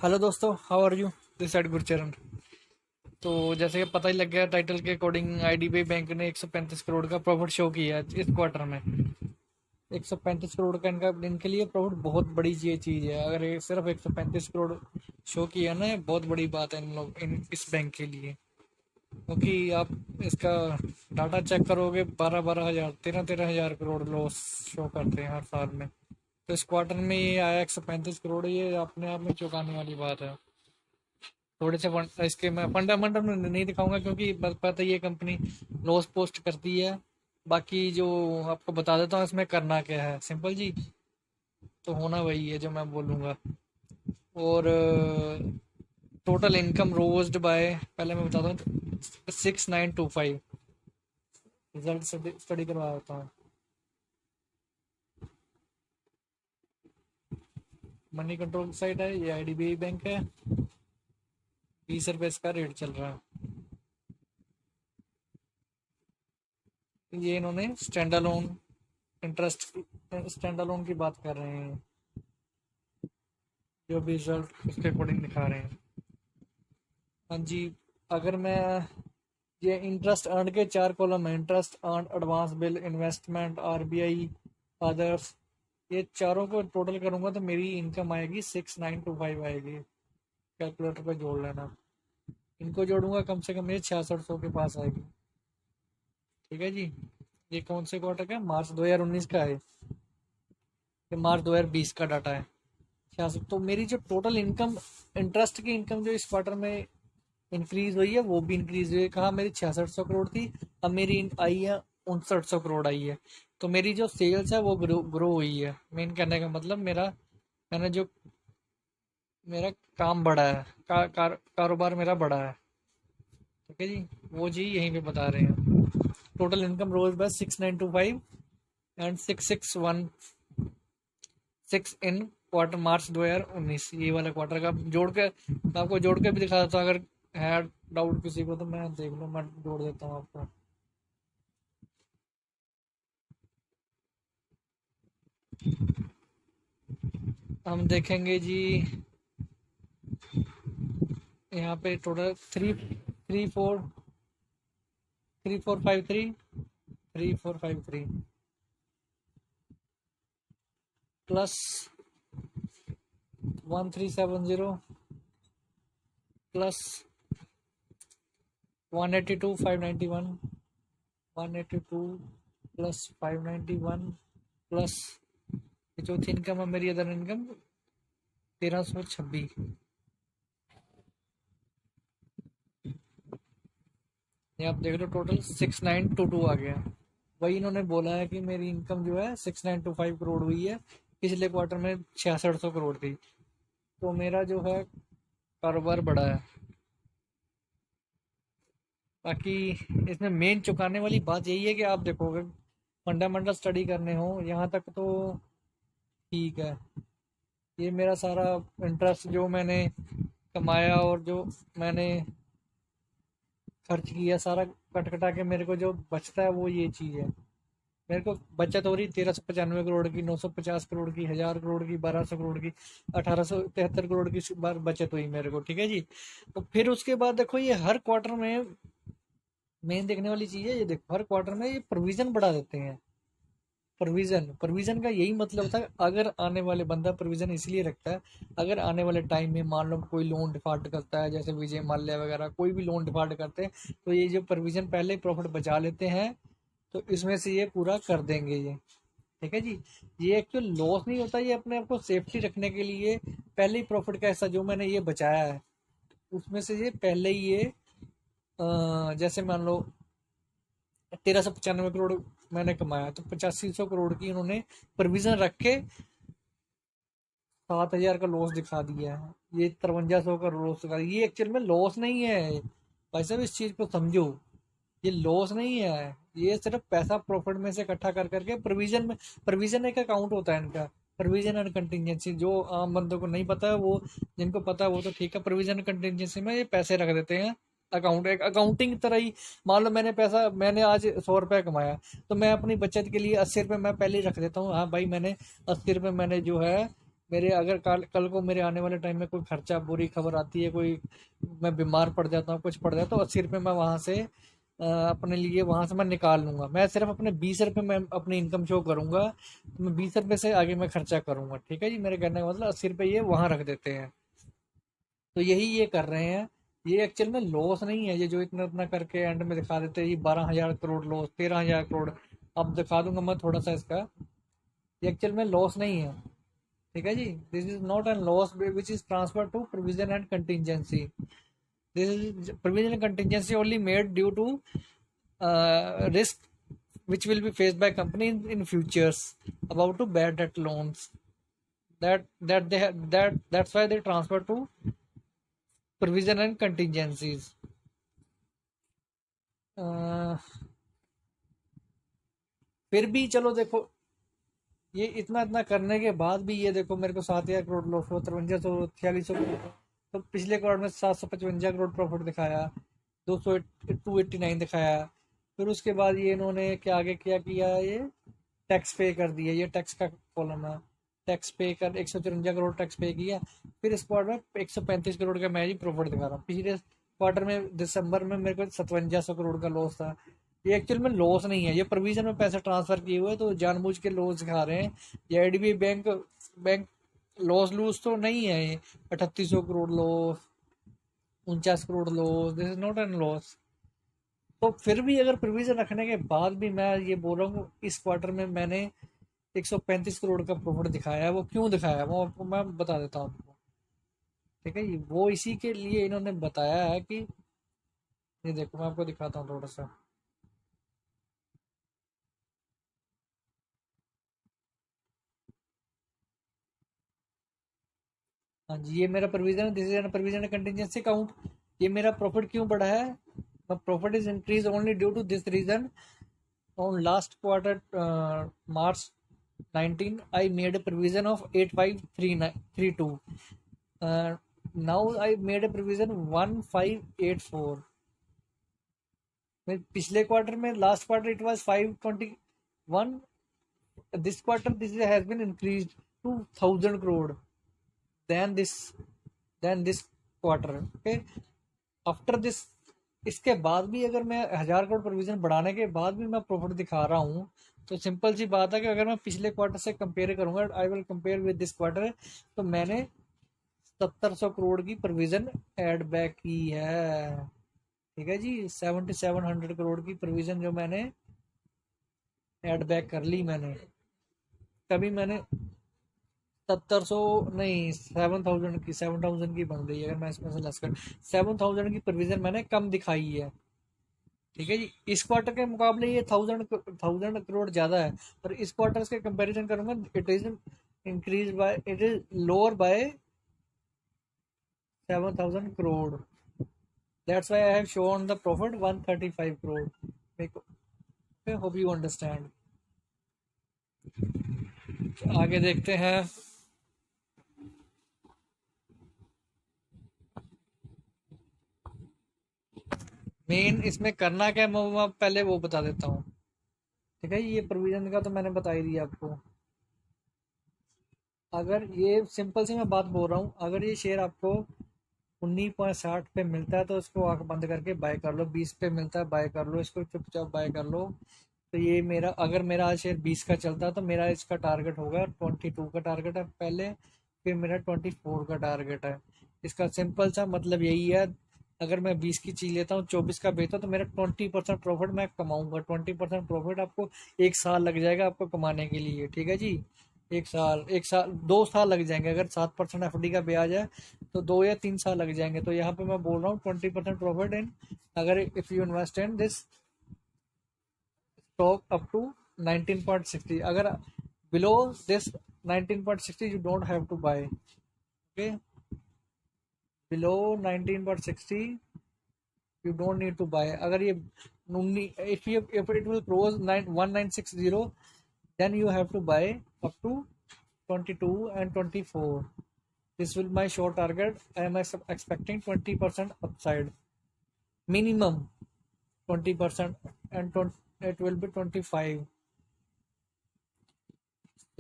Hello दोस्तों, how are you? This side Gurcharan. तो जैसे कि पता ही लग गया टाइटल के अकॉर्डिंग, आईडीबीआई बैंक ने 135 करोड़ का प्रॉफिट शो किया है इस क्वार्टर में। 135 करोड़ का इनका इनके लिए प्रॉफिट बहुत बड़ी ये चीज़ है। अगर ये सिर्फ 135 करोड़ शो किया ना, ये बहुत बड़ी बात है इन लोग इस बैंक के लिए। क्योंकि आप इसका डाटा चेक करोगे, 12-12 हज़ार, 13-13 हज़ार करोड़ लॉस शो करते हैं हर साल में। तो इस क्वार्टर में ये आया 135 करोड़, ये अपने आप में चौंकाने वाली बात है। थोड़े से इसके मैं फंडामेंटल में नहीं दिखाऊंगा, क्योंकि पता ही है कंपनी लॉस पोस्ट करती है। बाकी जो आपको बता देता हूँ इसमें करना क्या है, सिंपल जी। तो होना वही है जो मैं बोलूँगा। और टोटल इनकम रोज्ड बाय, पहले मैं बताता हूँ, 6925। रिजल्ट स्टडी करवा देता हूँ। मनी कंट्रोल साइट है, ये आईडीबीआई बैंक है। 20 रुपये इसका रेट चल रहा है। ये इन्होंने stand alone interest, stand alone की बात कर रहे हैं, जो भी रिजल्ट उसके अकॉर्डिंग दिखा रहे हैं। हाँ जी। अगर मैं ये इंटरेस्ट अर्न के 4 कॉलम है, interest earn, advance bill, investment, RBI, others, ये चारों को टोटल करूंगा तो मेरी इनकम आएगी 6925 आएगी। कैलकुलेटर पे जोड़ लेना। इनको जोड़ूंगा कम से कम ये 6600 के पास आएगी। ठीक है जी। ये कौन से क्वार्टर का है? मार्च 2019 का है। ये मार्च 2020 का डाटा है। 66। तो मेरी जो टोटल इनकम, इंटरेस्ट की इनकम जो इस क्वार्टर में इंक्रीज हुई है, वो भी इंक्रीज हुई है। कहा मेरी 6600 करोड़ थी, अब मेरी आई है 6900 करोड़ आई है। तो मेरी जो सेल्स है वो ग्रो हुई है। मेन कहने का मतलब मैंने जो मेरा काम बढ़ा है, कारोबार मेरा बढ़ा है। ठीक है जी। वो जी यहीं पे बता रहे हैं। Total income rose by 6925 and 6616 in quarter March 2019। ये वाला क्वार्टर का जोड़ के मैं आपको जोड़ के भी दिखा देता हूँ। अगर है डाउट किसी को तो मैं देख लो, मैं जोड़ देता हूँ आपको। हम देखेंगे जी, यहाँ पे total 3453 plus 1370 plus 182 591, 182 plus 591 plus चौथी इनकम है मेरी अदर इनकम 1326। ये आप देख लो, टोटल 6922 आ गया। वही इन्होंने बोला है कि मेरी इनकम जो है 6925 करोड़ हुई है। पिछले क्वार्टर में 6600 करोड़ थी। तो मेरा जो है कारोबार बढ़ा है। बाकी इसमें मेन चुकाने वाली बात यही है कि आप देखोगे, फंडामेंटल स्टडी करने हो यहाँ तक तो ठीक है। ये मेरा सारा इंटरेस्ट जो मैंने कमाया और जो मैंने खर्च किया, सारा कट कटा के मेरे को जो बचता है वो ये चीज़ है। मेरे को बचत हो रही 1395 करोड़ की, 950 करोड़ की, 1000 करोड़ की, 1200 करोड़ की, 1873 करोड़ की बार बचत हुई मेरे को। ठीक है जी। तो फिर उसके बाद देखो, ये हर क्वार्टर में मेन देखने वाली चीज़ है। ये देखो, हर क्वार्टर में ये प्रोविजन बढ़ा देते हैं। प्रोविजन प्रोविजन का यही मतलब था, अगर आने वाले बंदा प्रोविजन इसलिए रखता है, अगर आने वाले टाइम में मान लो कोई लोन डिफॉल्ट करता है, जैसे विजय माल्या वगैरह कोई भी लोन डिफॉल्ट करते हैं, तो ये जो प्रोविजन पहले प्रॉफिट बचा लेते हैं, तो इसमें से ये पूरा कर देंगे ये। ठीक है जी। ये एक्चुअल लॉस नहीं होता, ये अपने आप को सेफ्टी रखने के लिए पहले ही प्रॉफिट का हिस्सा जो मैंने ये बचाया है, उसमें से ये पहले ही ये जैसे मान लो 1395 करोड़ मैंने कमाया, तो 8500 करोड़ की इन्होंने प्रोविजन रख के 7000 का लॉस दिखा दिया है। ये 5300 का लॉस दिखा दिया। ये एक्चुअल में लॉस नहीं है भाई साहब, इस चीज को समझो। ये लॉस नहीं है, ये सिर्फ पैसा प्रॉफिट में से इकट्ठा कर करके प्रोविजन में, प्रोविजन एक अकाउंट होता है इनका, प्रोविजन एंड कंटिजेंसी। जो आम बंदों को नहीं पता है, वो जिनको पता है वो तो ठीक है। प्रोविजन एंड कंटिजेंसी में ये पैसे रख देते हैं। अकाउंट एक अकाउंटिंग तरह ही। मान लो मैंने आज 100 रुपया कमाया, तो मैं अपनी बचत के लिए 80 रुपये मैं पहले ही रख देता हूँ। हाँ भाई, मैंने 80 रुपये मैंने जो है मेरे अगर कल को मेरे आने वाले टाइम में कोई खर्चा, बुरी खबर आती है, कोई मैं बीमार पड़ जाता हूँ, कुछ पड़ जाता है, तो 80 रुपये मैं वहाँ से अपने लिए वहाँ से मैं निकाल लूंगा। मैं सिर्फ अपने 20 रुपये मैं अपनी इनकम शो करूंगा, तो मैं 20 रुपये से आगे मैं खर्चा करूंगा। ठीक है जी, मेरे कहने का मतलब 80 रुपये ये वहाँ रख देते हैं। तो यही ये कर रहे हैं। ये एक्चुअल में लॉस नहीं है, ये जो इतना इतना करके एंड में दिखा देते हैं ये 12,000 करोड़ लॉस, 13,000 करोड़। अब दिखा दूंगा मैं थोड़ा सा इसका। ये एक्चुअल में लॉस नहीं है। ठीक है जी, this is not an loss which is transfer to provision and contingency. This is provision and contingency only made due to risk which will be faced by company in futures about to bad debt loans, that's why they transfer to provision and contingencies. uh, फिर भी चलो देखो, ये इतना इतना करने के बाद भी ये देखो मेरे को 7,000 करोड़ लॉस हुआ, 5300 4600 करोड़। तो पिछले क्वार्टर में 755 करोड़ प्रॉफिट दिखाया, 289 दिखाया। फिर उसके बाद ये इन्होंने क्या आगे क्या किया, ये टैक्स पे कर दिया, ये टैक्स का कॉलम है। टैक्स पे कर 154 करोड़ टैक्स पे किया। फिर इस क्वार्टर में 135 करोड़ का मैं ही प्रॉफिट दिखा रहा हूँ। पिछले क्वार्टर में दिसंबर में मेरे को 5700 करोड़ का लॉस था। ये एक्चुअल में लॉस नहीं है, ये प्रोविजन में पैसे ट्रांसफर किए हुए, तो जानबूझ के लॉस दिखा रहे हैं। ये आईडीबी बैंक लॉस लूज तो नहीं है ये। 3800 crore loss, 49 crore loss, this is not an loss. तो फिर भी अगर प्रोविजन रखने के बाद भी मैं ये बोल रहा हूँ इस क्वार्टर में मैंने 135 करोड़ का प्रॉफिट दिखाया है। वो क्यों दिखाया है वो आपको मैं बता देता हूँ आपको। ठीक है, ये वो इसी के लिए इन्होंने बताया है कि ये देखो मैं आपको दिखाता हूँ थोड़ा सा। हाँ जी, ये मेरा प्रोविजन है, this is provision contingency account. ये मेरा प्रॉफिट क्यों बढ़ा है? Profit is increase only due to this reason. On last quarter March 19 I made a provision of 8532. Now I made a provision 1584। पिछले क्वार्टर में last quarter it was 521। This quarter this has been increased to 1000 crore then this quarter. Okay, after this, इसके बाद भी अगर मैं 1000 crore provision बढ़ाने के बाद भी मैं प्रॉफिट दिखा रहा हूँ, तो सिंपल सी बात है कि अगर मैं पिछले क्वार्टर से कंपेयर करूंगा, I will compare with this quarter, तो मैंने 7700 करोड़ की प्रोविजन ऐड बैक की है। ठीक है जी, 7700 करोड़ की प्रोविजन जो मैंने ऐड बैक कर ली मैंने। तभी मैंने 7700 नहीं, 7000 की बन रही है, अगर मैं इसमें से लेस कर 7000 की प्रोविजन मैंने कम दिखाई है। ठीक है जी, इस क्वार्टर के मुकाबले ये 1000 करोड़ ज्यादा है, पर इस क्वार्टर के कंपैरिजन करूंगा, it is increase by, it is lower by 7000 crore. That's why I have shown the profit 135 crore. I hope you understand. आगे देखते हैं। मेन इसमें करना क्या है मैं पहले वो बता देता हूँ। ठीक है, ये प्रोविजन का तो मैंने बता ही दिया आपको। अगर ये सिंपल सी मैं बात बोल रहा हूँ, अगर ये शेयर आपको 19.60 पे मिलता है तो इसको आंख बंद करके बाय कर लो। 20 पे मिलता है बाय कर लो, इसको चुपचाप बाय कर लो। तो ये मेरा, अगर मेरा आज शेयर 20 का चलता है तो मेरा इसका टारगेट होगा 22 का टारगेट है पहले, फिर मेरा 24 का टारगेट है। इसका सिंपल सा मतलब यही है, अगर मैं 20 की चीज लेता हूँ 24 का बेचता हूँ तो मेरा 20% प्रॉफिट मैं कमाऊंगा। 20% प्रॉफिट आपको 1 साल लग जाएगा आपको कमाने के लिए। ठीक है जी, 1 साल, 1 साल 2 साल लग जाएंगे। अगर 7% एफडी का ब्याज है तो 2 या 3 साल लग जाएंगे। तो यहाँ पे मैं बोल रहा हूँ 20% प्रॉफिट इन, अगर if you invest in this stock up to 19.60, अगर below this 19.60 you don't have to buy। okay, below 19.60 you don't need to buy। अगर ये if it will cross 1960 then you have to buy up to 22 and 24। this will my short target, I am expecting 20% upside minimum, 20%, and it will be 25।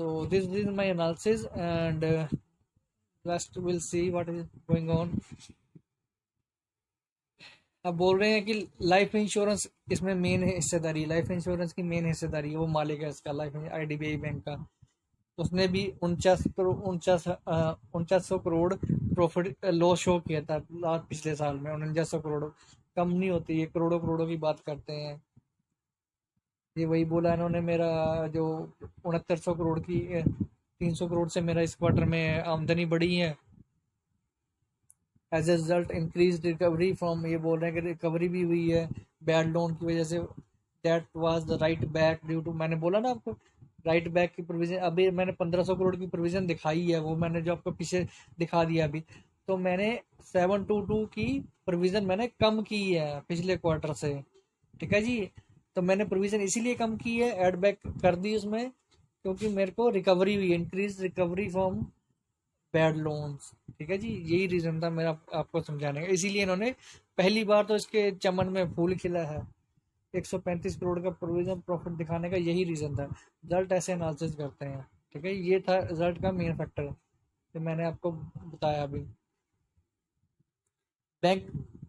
So this is my analysis, and rest we'll see what is going on. अब बोल रहे हैं कि life insurance इसमें main हिस्सेदारी, life insurance की main हिस्सेदारी है, वो मालिक है इसका लाइफ आईडीबीआई बैंक का। उसने भी 4900 करोड़ प्रॉफिट लॉस शो किया था लास्ट पिछले साल में। 4900 करोड़ कम नहीं होती, ये करोड़ों करोड़ों की बात करते हैं। ये वही बोला इन्होंने, मेरा जो 6900 करोड़ की 300 करोड़ से मेरा इस क्वार्टर में आमदनी बढ़ी है। As a result increase recovery from, ये बोल रहे हैं कि रिकवरी भी हुई है बैड लोन की वजह से। That was the write back due to, मैंने बोला ना आपको राइट बैक की प्रोविजन। अभी मैंने 1500 करोड़ की प्रोविजन दिखाई है, वो मैंने जो आपको पीछे दिखा दिया अभी। तो मैंने 722 की प्रोविजन मैंने कम की है पिछले क्वार्टर से, ठीक है जी। तो मैंने प्रोविजन इसीलिए कम की है, एड बैक कर दी उसमें, क्योंकि मेरे को रिकवरी हुई, increase recovery from bad loans, ठीक है जी। यही रीज़न था मेरा आपको समझाने का, इसीलिए इन्होंने पहली बार तो इसके चमन में फूल खिला है। 135 करोड़ का प्रोविजन प्रॉफिट दिखाने का यही रीज़न था। रिजल्ट ऐसे एनालिसिस करते हैं, ठीक है। ये था रिजल्ट का मेन फैक्टर जो मैंने आपको बताया अभी। Bank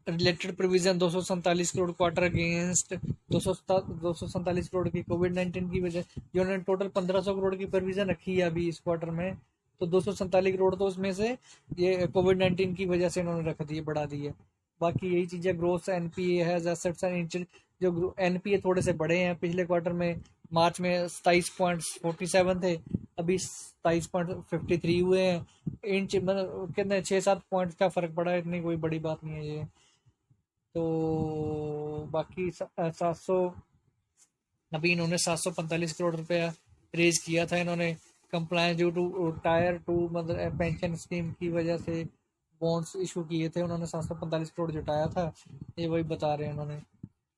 related provision 247 crore quarter against 247 crore की कोविड-19 की वजह, जो उन्होंने टोटल 1500 करोड़ की प्रोविजन रखी है अभी इस क्वार्टर में, तो 247 करोड़ तो उसमें से ये कोविड-19 की वजह से इन्होंने रख दिए, बढ़ा दी है। बाकी यही चीज़ें, ग्रोथ एनपीए है, एसेट्स एंड जो एनपीए थोड़े से बढ़े हैं पिछले क्वार्टर में। मार्च में 27.47 थे, अभी 27.53 हुए हैं। इंच मतलब कितने 6-7 पॉइंट का फर्क पड़ा है, इतनी कोई बड़ी बात नहीं है ये। तो बाकी 700, अभी इन्होंने 745 करोड़ रुपया रेज किया था इन्होंने, compliance due to tier two मतलब पेंशन स्कीम की वजह से बॉन्ड्स इशू किए थे उन्होंने। 745 करोड़ जुटाया था, ये वही बता रहे हैं उन्होंने।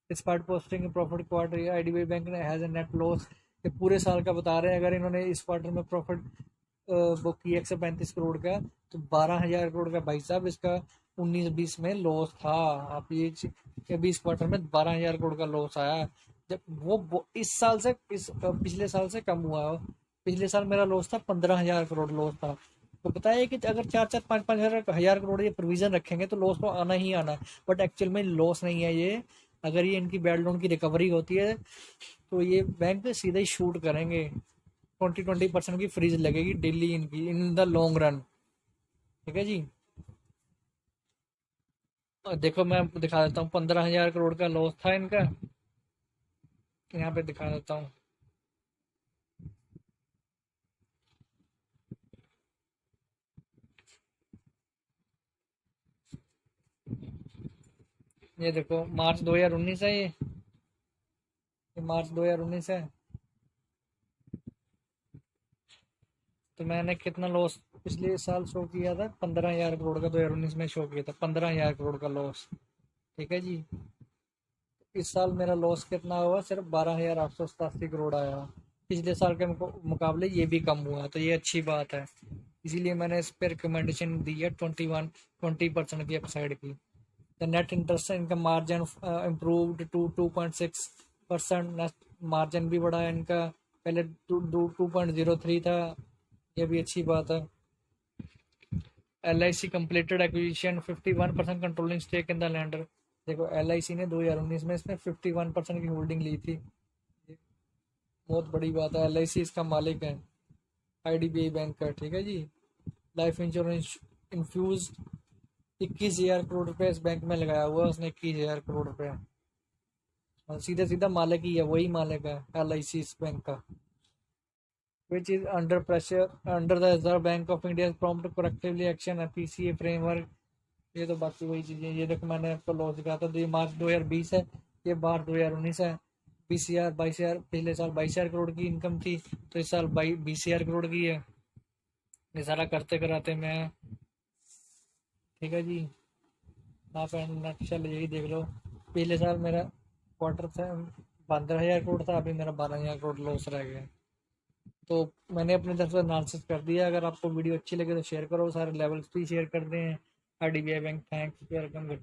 Despite posting profit quarter, IDBI bank ने हैज़ ए नेट लॉस, ये पूरे साल का बता रहे हैं। अगर इन्होंने इस क्वार्टर में प्रॉफिट बुक किया 135 करोड़ का, तो 12,000 करोड़ का भाई साहब इसका 19-20 में लॉस था। आप ये 20 क्वार्टर में 12,000 करोड़ का लॉस आया, जब वो इस साल से पिछले साल से कम हुआ है। पिछले साल मेरा लॉस था 15,000 करोड़ लॉस था। तो पता है कि अगर 4-4 5-5 हजार करोड़ ये प्रोविजन रखेंगे तो लॉस तो आना ही आना है, बट एक्चुअल में लॉस नहीं है ये। अगर ये इनकी बैड लोन की रिकवरी होती है तो ये बैंक सीधा ही शूट करेंगे, 20% की फ्रीज लगेगी डेली इनकी इन द लॉन्ग रन, ठीक है जी। और देखो मैं दिखा देता हूँ, 15,000 करोड़ का लॉस था इनका, यहाँ पे दिखा देता हूँ। ये देखो मार्च 2019 है, ये मार्च 2019 है। तो मैंने कितना लॉस पिछले साल शो किया था, 15,000 करोड़ का 2019 में शो किया था, 15,000 करोड़ का लॉस, ठीक है जी। इस साल मेरा लॉस कितना हुआ, सिर्फ 12,887 करोड़ आया। पिछले साल के मुकाबले ये भी कम हुआ, तो ये अच्छी बात है। इसीलिए मैंने इस पर रिकमेंडेशन दी है 20% की अपसाइड की। The net interest income margin improved to 2.6%। Net margin भी बढ़ा है इनका, पहले 2.03 था, ये भी अच्छी बात है। LIC completed acquisition 51% controlling stake in the lender. देखो LIC ने 2019 में इसमें 51% की होल्डिंग ली थी, बहुत बड़ी बात है। LIC इसका मालिक है, आईडीबीआई बैंक का, ठीक है जी। लाइफ इंश्योरेंस इन्फ्यूज 21,000 करोड़ रुपए इस बैंक में लगाया हुआ है उसने, 21,000 करोड़ रुपया, और सीधा सीधा मालिक ही है, वही मालिक है LIC इस बैंक का। which is under pressure under the Reserve Bank of India's prompt correctively action PCA framework। ये तो बाकी वही चीज़ें, ये देखो मैंने आपको लॉस दिखाया था, तो ये मार्च 2020 है, ये मार्च 2019 है। 20,000 22,000, पिछले साल 22,000 करोड़ की इनकम थी, तो इस साल 20,000 करोड़ की है। ये सारा करते कराते मैं, ठीक है जी। आप नक्शल यही देख लो, पिछले साल मेरा क्वार्टर था 15,000 करोड़ था, अभी मेरा 12,000 करोड़ लॉस रह गया। तो मैंने अपने तरफ से एनालिसिस कर दिया। अगर आपको वीडियो अच्छी लगे तो शेयर करो, सारे लेवल्स भी शेयर कर दें। IDBI bank thanks welcome good.